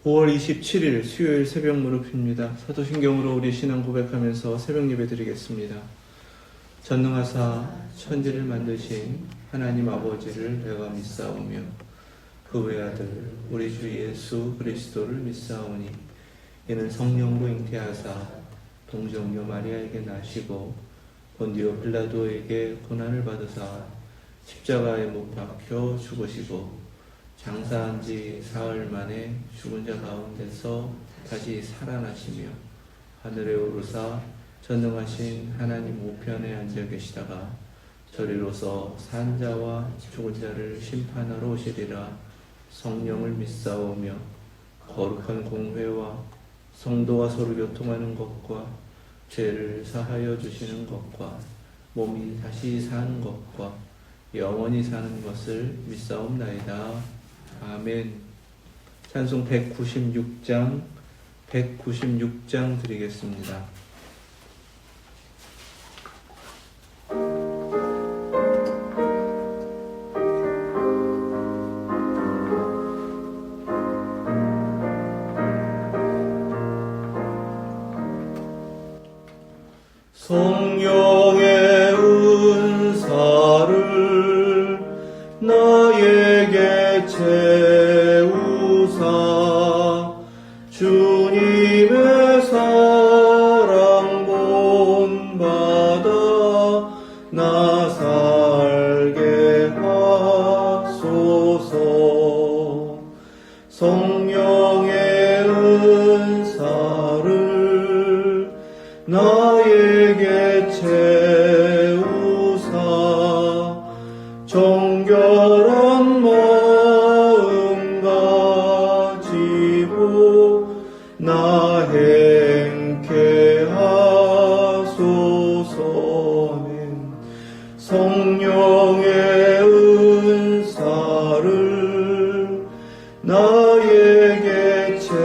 5월 27일 수요일 새벽 무릎입니다. 사도신경으로 우리 신앙 고백하면서 새벽 예배 드리겠습니다. 전능하사 천지를 만드신 하나님 아버지를 내가 믿사오며 그 외아들 우리 주 예수 그리스도를 믿사오니 이는 성령으로 잉태하사 동정녀 마리아에게 나시고 본디오 빌라도에게 고난을 받으사 십자가에 못 박혀 죽으시고 장사한 지 사흘 만에 죽은 자 가운데서 다시 살아나시며 하늘에 오르사 전능하신 하나님 우편에 앉아 계시다가 저리로서 산 자와 죽은 자를 심판하러 오시리라. 성령을 믿사오며 거룩한 공회와 성도와 서로 교통하는 것과 죄를 사하여 주시는 것과 몸이 다시 사는 것과 영원히 사는 것을 믿사옵나이다. 아멘. 찬송 196장 드리겠습니다. 성령의 은사를 나에게 채우사 주님의 사랑 본받아 나 살게 하소서. 성령의 은사를 나에게 채우사 정결한 마음 가지고 나 행케 하소서. 성령의 은사를 나에게 채우사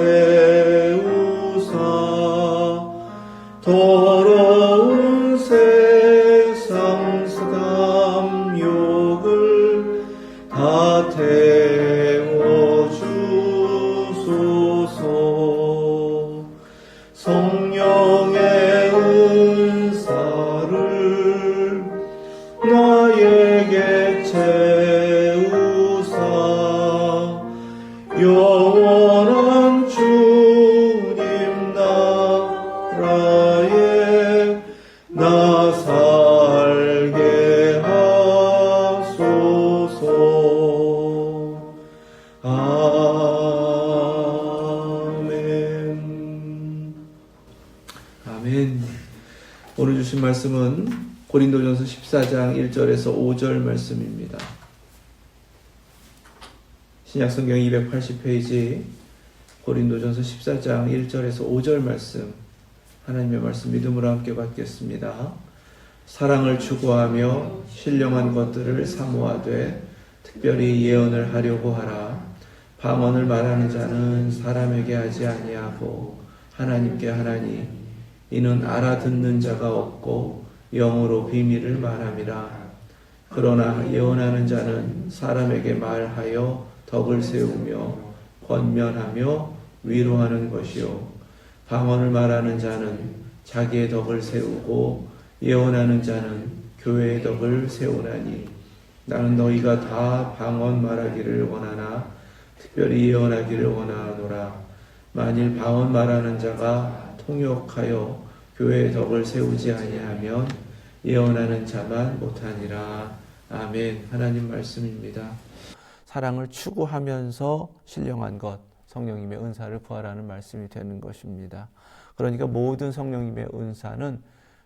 더러운 세상 사담욕을 다 태워주소서. 성령의 은사를 나에게 채우사 영원한 주님 나라에 나 살게 하소서. 아멘. 아멘. 오늘 주신 말씀은 고린도전서 14장 1절에서 5절 말씀입니다. 신약성경 280페이지 고린도전서 14장 1절에서 5절 말씀, 하나님의 말씀 믿음으로 함께 받겠습니다. 사랑을 추구하며 신령한 것들을 사모하되 특별히 예언을 하려고 하라. 방언을 말하는 자는 사람에게 하지 아니하고 하나님께 하나니 이는 알아듣는 자가 없고 영으로 비밀을 말함이라. 그러나 예언하는 자는 사람에게 말하여 덕을 세우며 권면하며 위로하는 것이요 방언을 말하는 자는 자기의 덕을 세우고 예언하는 자는 교회의 덕을 세우나니 나는 너희가 다 방언 말하기를 원하나 특별히 예언하기를 원하노라. 만일 방언 말하는 자가 통역하여 교회의 덕을 세우지 아니하면 예언하는 자만 못하니라. 아멘. 하나님 말씀입니다. 사랑을 추구하면서 신령한 것, 성령님의 은사를 구하라는 말씀이 되는 것입니다. 그러니까 모든 성령님의 은사는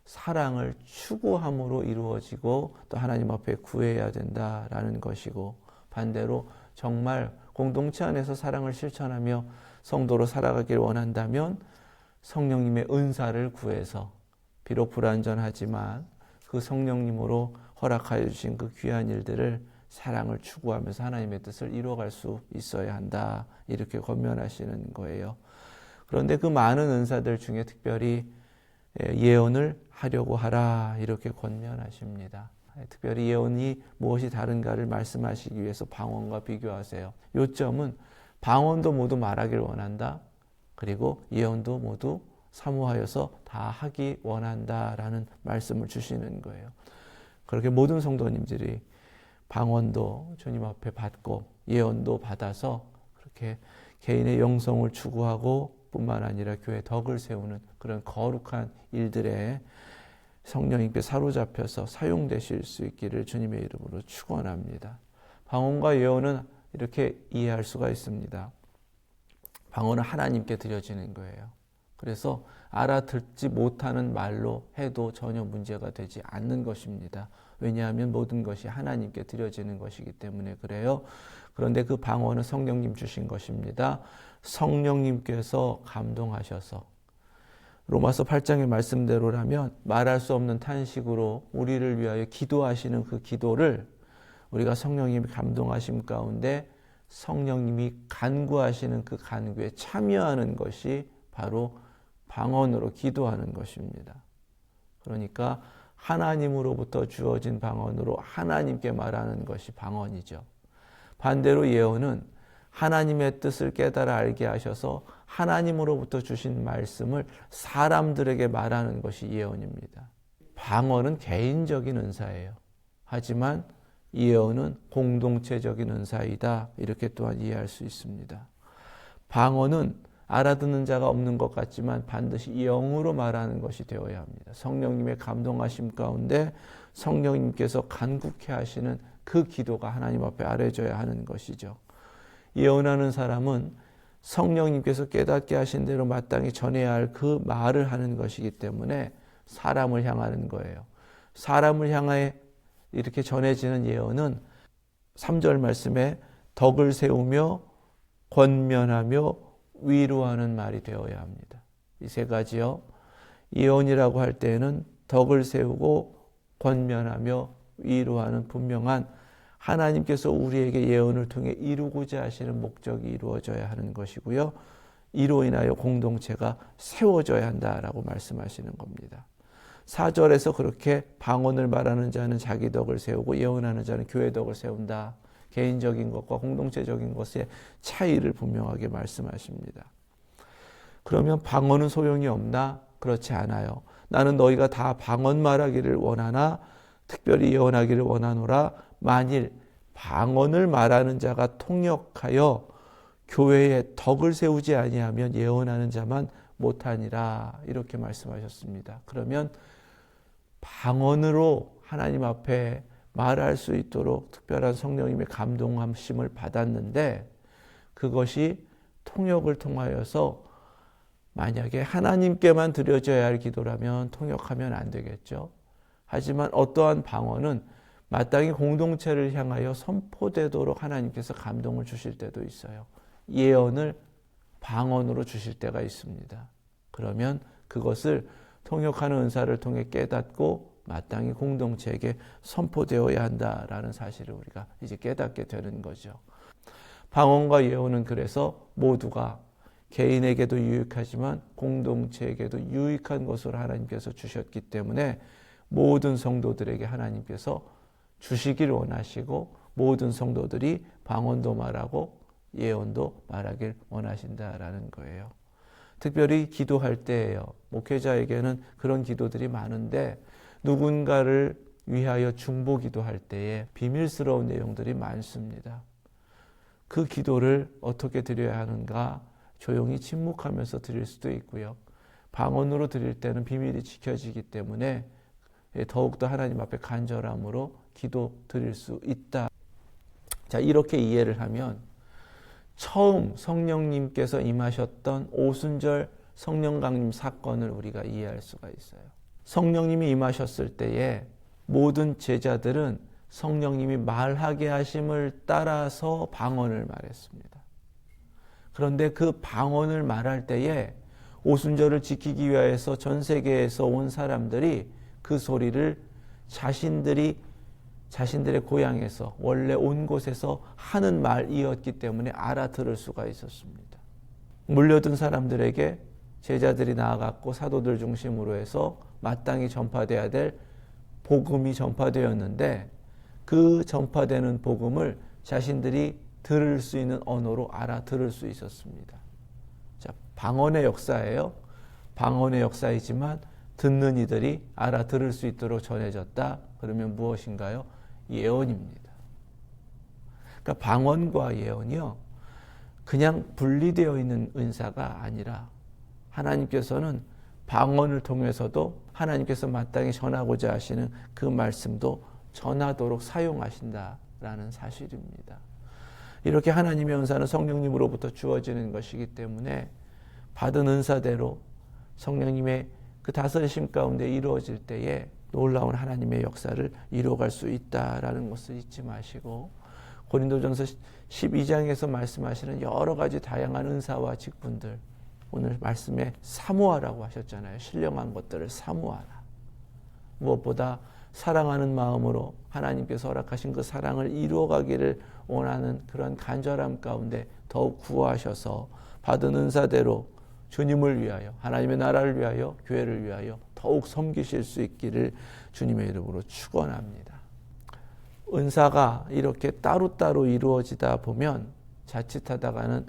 사랑을 추구함으로 이루어지고 또 하나님 앞에 구해야 된다라는 것이고, 반대로 정말 공동체 안에서 사랑을 실천하며 성도로 살아가기를 원한다면 성령님의 은사를 구해서 비록 불완전하지만 그 성령님으로 허락하여 주신 그 귀한 일들을 사랑을 추구하면서 하나님의 뜻을 이루어갈 수 있어야 한다, 이렇게 권면하시는 거예요. 그런데 그 많은 은사들 중에 특별히 예언을 하려고 하라, 이렇게 권면하십니다. 특별히 예언이 무엇이 다른가를 말씀하시기 위해서 방언과 비교하세요. 요점은 방언도 모두 말하길 원한다. 그리고 예언도 모두 사모하여서 다 하기 원한다라는 말씀을 주시는 거예요. 그렇게 모든 성도님들이 방언도 주님 앞에 받고 예언도 받아서 그렇게 개인의 영성을 추구하고 뿐만 아니라 교회 덕을 세우는 그런 거룩한 일들에 성령님께 사로잡혀서 사용되실 수 있기를 주님의 이름으로 축원합니다. 방언과 예언은 이렇게 이해할 수가 있습니다. 방언은 하나님께 드려지는 거예요. 그래서 알아듣지 못하는 말로 해도 전혀 문제가 되지 않는 것입니다. 왜냐하면 모든 것이 하나님께 드려지는 것이기 때문에 그래요. 그런데 그 방언은 성령님 주신 것입니다. 성령님께서 감동하셔서 로마서 8장의 말씀대로라면 말할 수 없는 탄식으로 우리를 위하여 기도하시는 그 기도를 우리가 성령님이 감동하심 가운데 성령님이 간구하시는 그 간구에 참여하는 것이 바로 방언으로 기도하는 것입니다. 그러니까 하나님으로부터 주어진 방언으로 하나님께 말하는 것이 방언이죠. 반대로 예언은 하나님의 뜻을 깨달아 알게 하셔서 하나님으로부터 주신 말씀을 사람들에게 말하는 것이 예언입니다. 방언은 개인적인 은사예요. 하지만 예언은 공동체적인 은사이다. 이렇게 또한 이해할 수 있습니다. 방언은 알아듣는 자가 없는 것 같지만 반드시 영으로 말하는 것이 되어야 합니다. 성령님의 감동하심 가운데 성령님께서 간구케 하시는 그 기도가 하나님 앞에 아뢰져야 하는 것이죠. 예언하는 사람은 성령님께서 깨닫게 하신 대로 마땅히 전해야 할 그 말을 하는 것이기 때문에 사람을 향하는 거예요. 사람을 향해 이렇게 전해지는 예언은 3절 말씀에 덕을 세우며 권면하며 위로하는 말이 되어야 합니다. 이 세 가지요. 예언이라고 할 때에는 덕을 세우고 권면하며 위로하는 분명한 하나님께서 우리에게 예언을 통해 이루고자 하시는 목적이 이루어져야 하는 것이고요. 이로 인하여 공동체가 세워져야 한다라고 말씀하시는 겁니다. 4절에서 그렇게 방언을 말하는 자는 자기 덕을 세우고 예언하는 자는 교회 덕을 세운다. 개인적인 것과 공동체적인 것의 차이를 분명하게 말씀하십니다. 그러면 방언은 소용이 없나? 그렇지 않아요. 나는 너희가 다 방언 말하기를 원하나 특별히 예언하기를 원하노라. 만일 방언을 말하는 자가 통역하여 교회에 덕을 세우지 아니하면 예언하는 자만 못하니라. 이렇게 말씀하셨습니다. 그러면 방언으로 하나님 앞에 말할 수 있도록 특별한 성령님의 감동하심을 받았는데 그것이 통역을 통하여서 만약에 하나님께만 드려져야 할 기도라면 통역하면 안 되겠죠. 하지만 어떠한 방언은 마땅히 공동체를 향하여 선포되도록 하나님께서 감동을 주실 때도 있어요. 예언을 방언으로 주실 때가 있습니다. 그러면 그것을 통역하는 은사를 통해 깨닫고 마땅히 공동체에게 선포되어야 한다라는 사실을 우리가 이제 깨닫게 되는 거죠. 방언과 예언은 그래서 모두가 개인에게도 유익하지만 공동체에게도 유익한 것으로 하나님께서 주셨기 때문에 모든 성도들에게 하나님께서 주시길 원하시고 모든 성도들이 방언도 말하고 예언도 말하길 원하신다라는 거예요. 특별히 기도할 때예요. 목회자에게는 그런 기도들이 많은데 누군가를 위하여 중보 기도할 때에 비밀스러운 내용들이 많습니다. 그 기도를 어떻게 드려야 하는가 조용히 침묵하면서 드릴 수도 있고요. 방언으로 드릴 때는 비밀이 지켜지기 때문에 더욱더 하나님 앞에 간절함으로 기도 드릴 수 있다. 자, 이렇게 이해를 하면 처음 성령님께서 임하셨던 오순절 성령 강림 사건을 우리가 이해할 수가 있어요. 성령님이 임하셨을 때에 모든 제자들은 성령님이 말하게 하심을 따라서 방언을 말했습니다. 그런데 그 방언을 말할 때에 오순절을 지키기 위해서 전 세계에서 온 사람들이 그 소리를 자신들의 고향에서 원래 온 곳에서 하는 말이었기 때문에 알아들을 수가 있었습니다. 물려든 사람들에게 제자들이 나아갔고 사도들 중심으로 해서 마땅히 전파돼야 될 복음이 전파되었는데 그 전파되는 복음을 자신들이 들을 수 있는 언어로 알아들을 수 있었습니다. 자, 방언의 역사예요. 방언의 역사이지만 듣는 이들이 알아들을 수 있도록 전해졌다. 그러면 무엇인가요? 예언입니다. 그러니까 방언과 예언이요, 그냥 분리되어 있는 은사가 아니라 하나님께서는 방언을 통해서도 하나님께서 마땅히 전하고자 하시는 그 말씀도 전하도록 사용하신다라는 사실입니다. 이렇게 하나님의 은사는 성령님으로부터 주어지는 것이기 때문에 받은 은사대로 성령님의 그 다스리심 가운데 이루어질 때에 놀라운 하나님의 역사를 이루어갈 수 있다라는 것을 잊지 마시고, 고린도전서 12장에서 말씀하시는 여러 가지 다양한 은사와 직분들, 오늘 말씀에 사모하라고 하셨잖아요. 신령한 것들을 사모하라. 무엇보다 사랑하는 마음으로 하나님께서 허락하신 그 사랑을 이루어가기를 원하는 그런 간절함 가운데 더욱 구하셔서 받은 은사대로 주님을 위하여, 하나님의 나라를 위하여, 교회를 위하여 더욱 섬기실 수 있기를 주님의 이름으로 축원합니다. 은사가 이렇게 따로따로 이루어지다 보면 자칫하다가는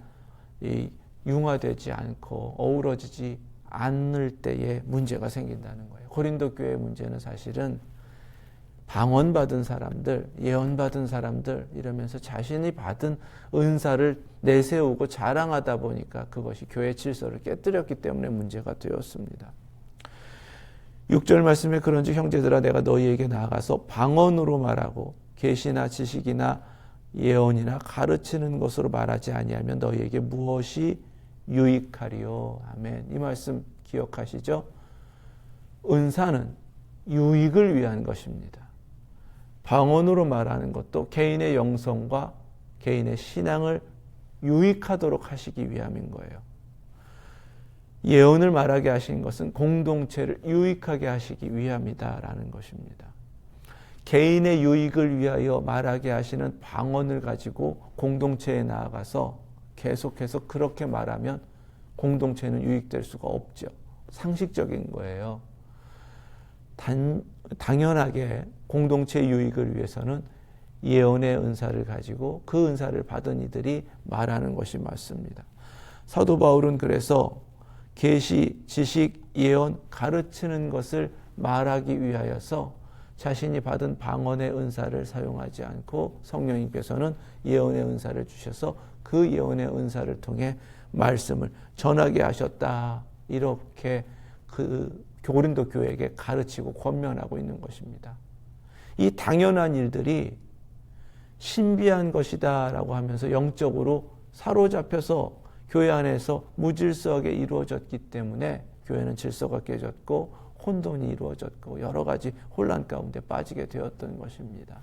융화되지 않고 어우러지지 않을 때에 문제가 생긴다는 거예요. 고린도 교회의 문제는 사실은 방언 받은 사람들, 예언 받은 사람들 이러면서 자신이 받은 은사를 내세우고 자랑하다 보니까 그것이 교회 질서를 깨뜨렸기 때문에 문제가 되었습니다. 6절 말씀에 그런즉 형제들아 내가 너희에게 나아가서 방언으로 말하고 계시나 지식이나 예언이나 가르치는 것으로 말하지 아니하면 너희에게 무엇이 유익하리요. 아멘. 이 말씀 기억하시죠? 은사는 유익을 위한 것입니다. 방언으로 말하는 것도 개인의 영성과 개인의 신앙을 유익하도록 하시기 위함인 거예요. 예언을 말하게 하신 것은 공동체를 유익하게 하시기 위함이다라는 것입니다. 개인의 유익을 위하여 말하게 하시는 방언을 가지고 공동체에 나아가서 계속해서 그렇게 말하면 공동체는 유익될 수가 없죠. 상식적인 거예요. 당연하게 공동체 유익을 위해서는 예언의 은사를 가지고 그 은사를 받은 이들이 말하는 것이 맞습니다. 사도 바울은 그래서 계시, 지식, 예언, 가르치는 것을 말하기 위하여서 자신이 받은 방언의 은사를 사용하지 않고 성령님께서는 예언의 은사를 주셔서 그 예언의 은사를 통해 말씀을 전하게 하셨다. 이렇게 그 고린도 교회에게 가르치고 권면하고 있는 것입니다. 이 당연한 일들이 신비한 것이다 라고 하면서 영적으로 사로잡혀서 교회 안에서 무질서하게 이루어졌기 때문에 교회는 질서가 깨졌고 혼돈이 이루어졌고 여러 가지 혼란 가운데 빠지게 되었던 것입니다.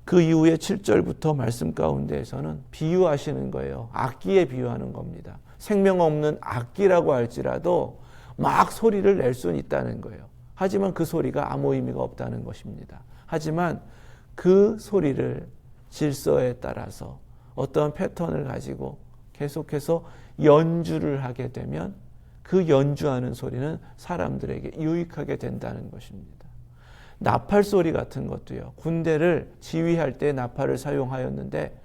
그 이후에 7절부터 말씀 가운데에서는 비유하시는 거예요. 악기에 비유하는 겁니다. 생명 없는 악기라고 할지라도 막 소리를 낼 수는 있다는 거예요. 하지만 그 소리가 아무 의미가 없다는 것입니다. 하지만 그 소리를 질서에 따라서 어떤 패턴을 가지고 계속해서 연주를 하게 되면 그 연주하는 소리는 사람들에게 유익하게 된다는 것입니다. 나팔 소리 같은 것도요. 군대를 지휘할 때 나팔을 사용하였는데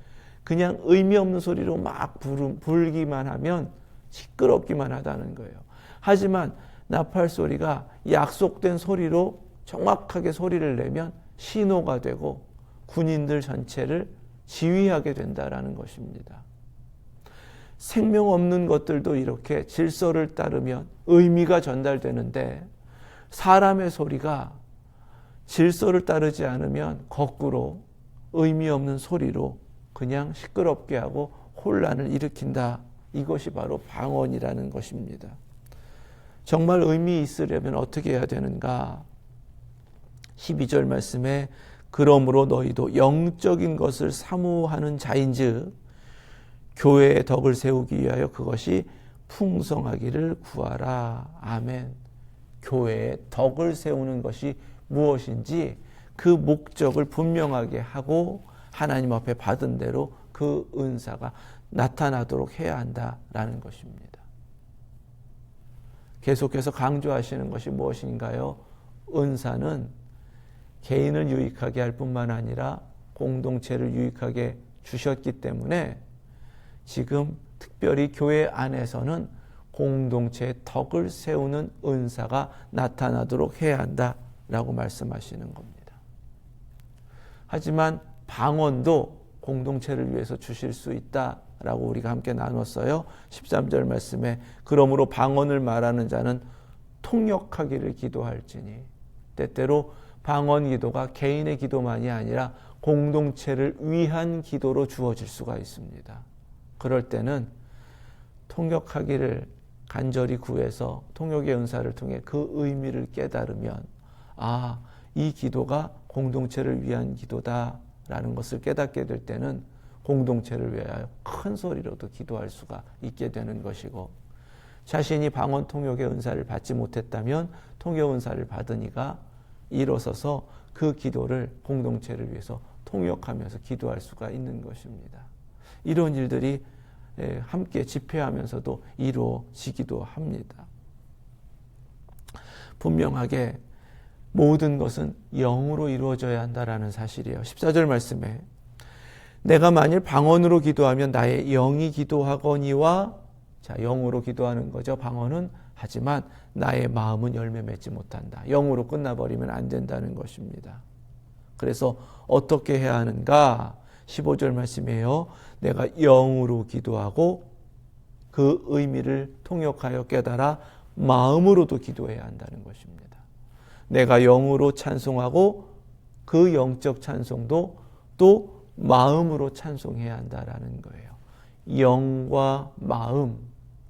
그냥 의미 없는 소리로 막 불기만 하면 시끄럽기만 하다는 거예요. 하지만 나팔 소리가 약속된 소리로 정확하게 소리를 내면 신호가 되고 군인들 전체를 지휘하게 된다라는 것입니다. 생명 없는 것들도 이렇게 질서를 따르면 의미가 전달되는데 사람의 소리가 질서를 따르지 않으면 거꾸로 의미 없는 소리로 그냥 시끄럽게 하고 혼란을 일으킨다. 이것이 바로 방언이라는 것입니다. 정말 의미 있으려면 어떻게 해야 되는가? 12절 말씀에 그러므로 너희도 영적인 것을 사모하는 자인즉 교회의 덕을 세우기 위하여 그것이 풍성하기를 구하라. 아멘. 교회의 덕을 세우는 것이 무엇인지 그 목적을 분명하게 하고 하나님 앞에 받은 대로 그 은사가 나타나도록 해야 한다라는 것입니다. 계속해서 강조하시는 것이 무엇인가요? 은사는 개인을 유익하게 할 뿐만 아니라 공동체를 유익하게 주셨기 때문에 지금 특별히 교회 안에서는 공동체의 덕을 세우는 은사가 나타나도록 해야 한다라고 말씀하시는 겁니다. 하지만 방언도 공동체를 위해서 주실 수 있다라고 우리가 함께 나눴어요. 13절 말씀에 그러므로 방언을 말하는 자는 통역하기를 기도할지니, 때때로 방언 기도가 개인의 기도만이 아니라 공동체를 위한 기도로 주어질 수가 있습니다. 그럴 때는 통역하기를 간절히 구해서 통역의 은사를 통해 그 의미를 깨달으면 이 기도가 공동체를 위한 기도다라는 것을 깨닫게 될 때는 공동체를 위하여 큰 소리로도 기도할 수가 있게 되는 것이고, 자신이 방언 통역의 은사를 받지 못했다면 통역 은사를 받은 이가 일어서서 그 기도를 공동체를 위해서 통역하면서 기도할 수가 있는 것입니다. 이런 일들이 함께 집회하면서도 이루어지기도 합니다. 분명하게 모든 것은 영으로 이루어져야 한다라는 사실이에요. 14절 말씀에 내가 만일 방언으로 기도하면 나의 영이 기도하거니와, 자, 영으로 기도하는 거죠. 방언은. 하지만 나의 마음은 열매 맺지 못한다. 영으로 끝나버리면 안 된다는 것입니다. 그래서 어떻게 해야 하는가? 15절 말씀이에요. 내가 영으로 기도하고 그 의미를 통역하여 깨달아 마음으로도 기도해야 한다는 것입니다. 내가 영으로 찬송하고 그 영적 찬송도 또 마음으로 찬송해야 한다라는 거예요. 영과 마음,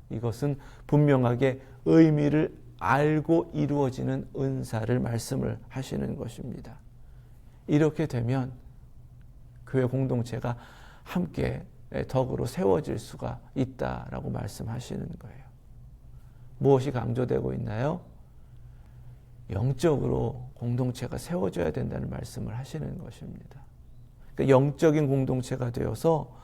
이것은 분명하게 의미를 알고 이루어지는 은사를 말씀을 하시는 것입니다. 이렇게 되면 교회 공동체가 함께 덕으로 세워질 수가 있다라고 말씀하시는 거예요. 무엇이 강조되고 있나요? 영적으로 공동체가 세워져야 된다는 말씀을 하시는 것입니다. 그러니까 영적인 공동체가 되어서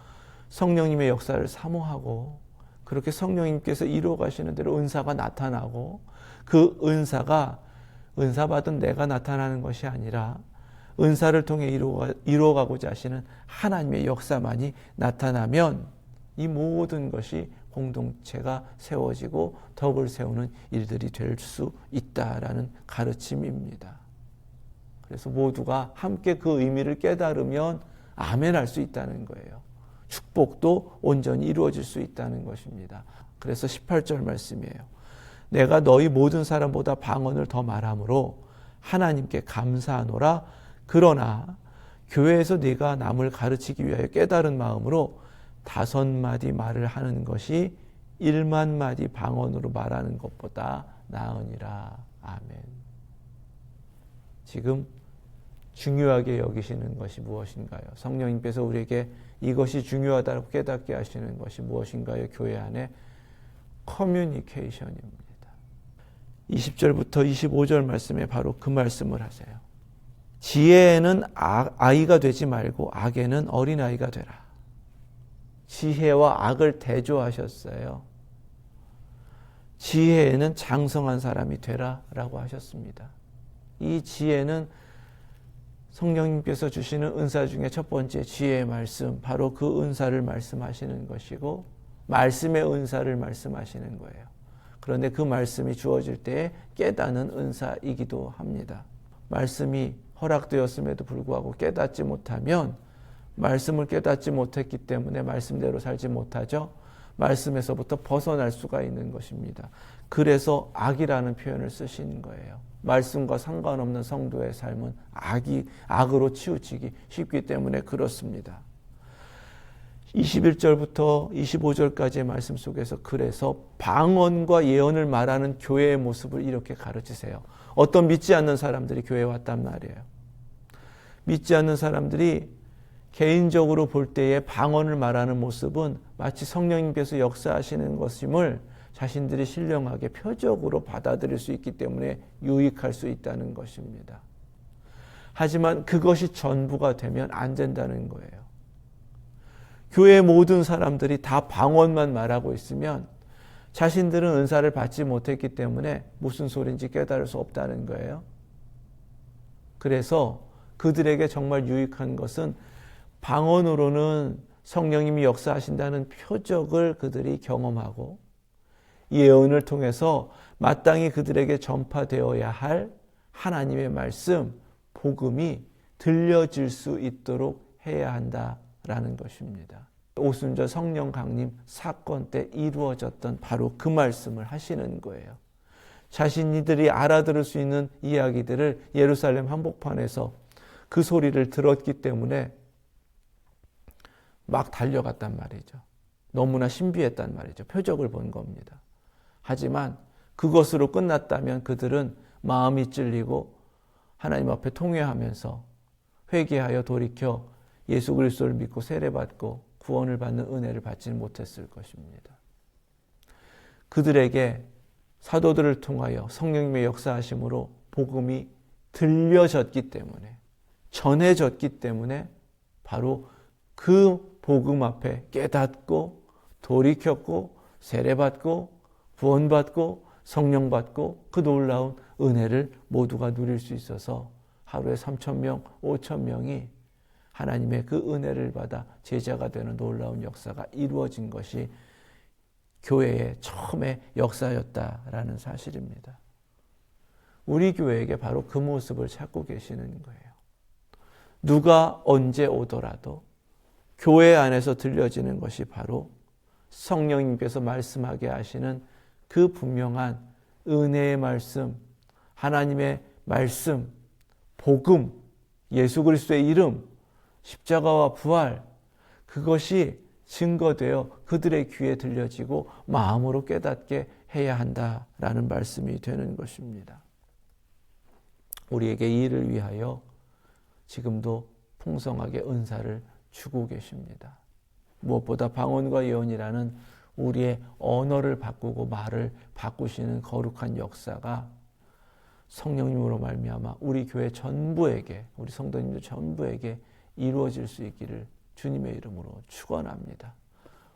성령님의 역사를 사모하고, 그렇게 성령님께서 이루어 가시는 대로 은사가 나타나고, 그 은사가 은사받은 내가 나타나는 것이 아니라 은사를 통해 이루어가고자 하시는 하나님의 역사만이 나타나면 이 모든 것이 공동체가 세워지고 덕을 세우는 일들이 될 수 있다라는 가르침입니다. 그래서 모두가 함께 그 의미를 깨달으면 아멘할 수 있다는 거예요. 축복도 온전히 이루어질 수 있다는 것입니다. 그래서 18절 말씀이에요. 내가 너희 모든 사람보다 방언을 더 말함으로 하나님께 감사하노라. 그러나 교회에서 네가 남을 가르치기 위하여 깨달은 마음으로 5마디 말을 하는 것이 1만 마디 방언으로 말하는 것보다 나으니라. 아멘. 지금 중요하게 여기시는 것이 무엇인가요? 성령님께서 우리에게 이것이 중요하다고 깨닫게 하시는 것이 무엇인가요? 교회 안에 커뮤니케이션입니다. 20절부터 25절 말씀에 바로 그 말씀을 하세요. 지혜에는 아이가 되지 말고 악에는 어린아이가 되라. 지혜와 악을 대조하셨어요. 지혜에는 장성한 사람이 되라라고 하셨습니다. 이 지혜는 성령님께서 주시는 은사 중에 첫 번째 지혜의 말씀, 바로 그 은사를 말씀하시는 것이고 말씀의 은사를 말씀하시는 거예요. 그런데 그 말씀이 주어질 때에 깨닫는 은사이기도 합니다. 말씀이 허락되었음에도 불구하고 깨닫지 못하면 말씀을 깨닫지 못했기 때문에 말씀대로 살지 못하죠. 말씀에서부터 벗어날 수가 있는 것입니다. 그래서 악이라는 표현을 쓰신 거예요. 말씀과 상관없는 성도의 삶은 악으로 치우치기 쉽기 때문에 그렇습니다. 21절부터 25절까지의 말씀 속에서 그래서 방언과 예언을 말하는 교회의 모습을 이렇게 가르치세요. 어떤 믿지 않는 사람들이 교회에 왔단 말이에요. 믿지 않는 사람들이 개인적으로 볼 때에 방언을 말하는 모습은 마치 성령님께서 역사하시는 것임을 자신들이 신령하게 표적으로 받아들일 수 있기 때문에 유익할 수 있다는 것입니다. 하지만 그것이 전부가 되면 안 된다는 거예요. 교회 모든 사람들이 다 방언만 말하고 있으면 자신들은 은사를 받지 못했기 때문에 무슨 소리인지 깨달을 수 없다는 거예요. 그래서 그들에게 정말 유익한 것은 방언으로는 성령님이 역사하신다는 표적을 그들이 경험하고 예언을 통해서 마땅히 그들에게 전파되어야 할 하나님의 말씀, 복음이 들려질 수 있도록 해야 한다라는 것입니다. 오순절 성령 강림 사건 때 이루어졌던 바로 그 말씀을 하시는 거예요. 자신이들이 알아들을 수 있는 이야기들을 예루살렘 한복판에서 그 소리를 들었기 때문에 막 달려갔단 말이죠. 너무나 신비했단 말이죠. 표적을 본 겁니다. 하지만 그것으로 끝났다면 그들은 마음이 찔리고 하나님 앞에 통회하면서 회개하여 돌이켜 예수 그리스도를 믿고 세례받고 구원을 받는 은혜를 받지는 못했을 것입니다. 그들에게 사도들을 통하여 성령님의 역사하심으로 복음이 들려졌기 때문에, 전해졌기 때문에 바로 그 복음 앞에 깨닫고 돌이켰고 세례받고 구원받고 성령받고 그 놀라운 은혜를 모두가 누릴 수 있어서 하루에 3,000명, 5,000명이 하나님의 그 은혜를 받아 제자가 되는 놀라운 역사가 이루어진 것이 교회의 처음의 역사였다라는 사실입니다. 우리 교회에게 바로 그 모습을 찾고 계시는 거예요. 누가 언제 오더라도 교회 안에서 들려지는 것이 바로 성령님께서 말씀하게 하시는 그 분명한 은혜의 말씀, 하나님의 말씀, 복음, 예수 그리스도의 이름, 십자가와 부활, 그것이 증거되어 그들의 귀에 들려지고 마음으로 깨닫게 해야 한다라는 말씀이 되는 것입니다. 우리에게 이 일을 위하여 지금도 풍성하게 은사를 주고 계십니다. 무엇보다 방언과 예언이라는 우리의 언어를 바꾸고 말을 바꾸시는 거룩한 역사가 성령님으로 말미암아 우리 교회 전부에게, 우리 성도님들 전부에게 이루어질 수 있기를 주님의 이름으로 축원합니다.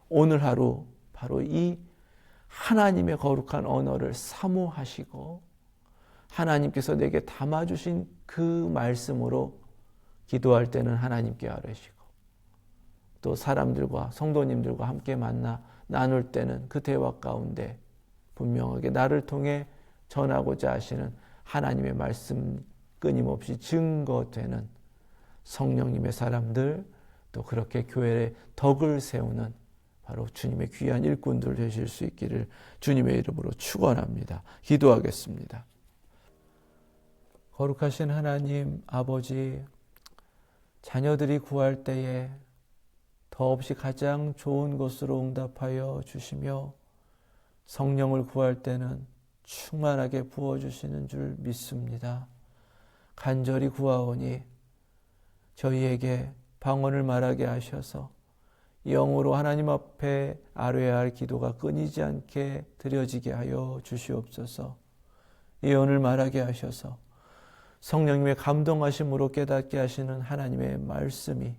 오늘 하루 바로 이 하나님의 거룩한 언어를 사모하시고 하나님께서 내게 담아주신 그 말씀으로 기도할 때는 하나님께 아뢰시고 또 사람들과 성도님들과 함께 만나 나눌 때는 그 대화 가운데 분명하게 나를 통해 전하고자 하시는 하나님의 말씀 끊임없이 증거되는 성령님의 사람들, 또 그렇게 교회의 덕을 세우는 바로 주님의 귀한 일꾼들 되실 수 있기를 주님의 이름으로 축원합니다. 기도하겠습니다. 거룩하신 하나님 아버지, 자녀들이 구할 때에 더없이 가장 좋은 것으로 응답하여 주시며 성령을 구할 때는 충만하게 부어주시는 줄 믿습니다. 간절히 구하오니 저희에게 방언을 말하게 하셔서 영으로 하나님 앞에 아뢰야 할 기도가 끊이지 않게 드려지게 하여 주시옵소서. 예언을 말하게 하셔서 성령님의 감동하심으로 깨닫게 하시는 하나님의 말씀이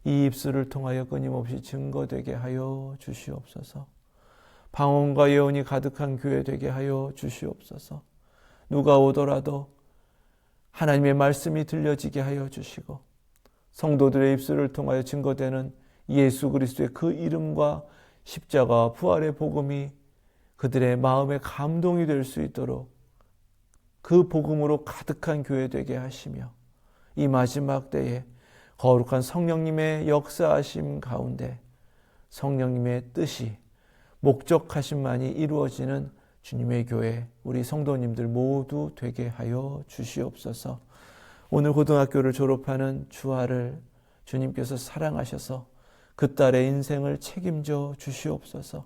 이 입술을 통하여 끊임없이 증거되게 하여 주시옵소서. 방언과 예언이 가득한 교회 되게 하여 주시옵소서. 누가 오더라도 하나님의 말씀이 들려지게 하여 주시고 성도들의 입술을 통하여 증거되는 예수 그리스도의 그 이름과 십자가와 부활의 복음이 그들의 마음의 감동이 될 수 있도록 그 복음으로 가득한 교회 되게 하시며 이 마지막 때에 거룩한 성령님의 역사하심 가운데 성령님의 뜻이 목적하심만이 이루어지는 주님의 교회 우리 성도님들 모두 되게 하여 주시옵소서. 오늘 고등학교를 졸업하는 주아를 주님께서 사랑하셔서 그 딸의 인생을 책임져 주시옵소서.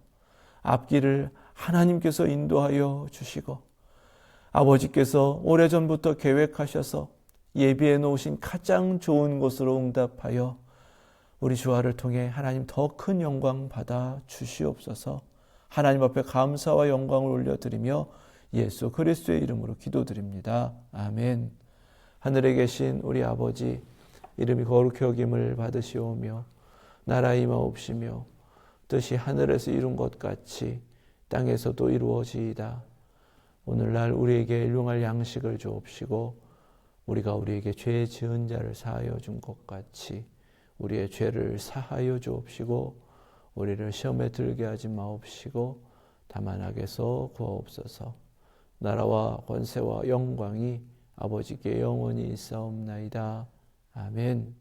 앞길을 하나님께서 인도하여 주시고 아버지께서 오래전부터 계획하셔서 예비해 놓으신 가장 좋은 곳으로 응답하여 우리 주아를 통해 하나님 더 큰 영광 받아 주시옵소서. 하나님 앞에 감사와 영광을 올려드리며 예수 그리스도의 이름으로 기도드립니다. 아멘. 하늘에 계신 우리 아버지, 이름이 거룩히 여김을 받으시오며 나라 임하옵시며 뜻이 하늘에서 이룬 것 같이 땅에서도 이루어지이다. 오늘날 우리에게 일용할 양식을 주옵시고 우리가 우리에게 죄 지은 자를 사하여 준 것 같이 우리의 죄를 사하여 주옵시고 우리를 시험에 들게 하지 마옵시고 다만 악에서 구하옵소서. 나라와 권세와 영광이 아버지께 영원히 있사옵나이다. 아멘.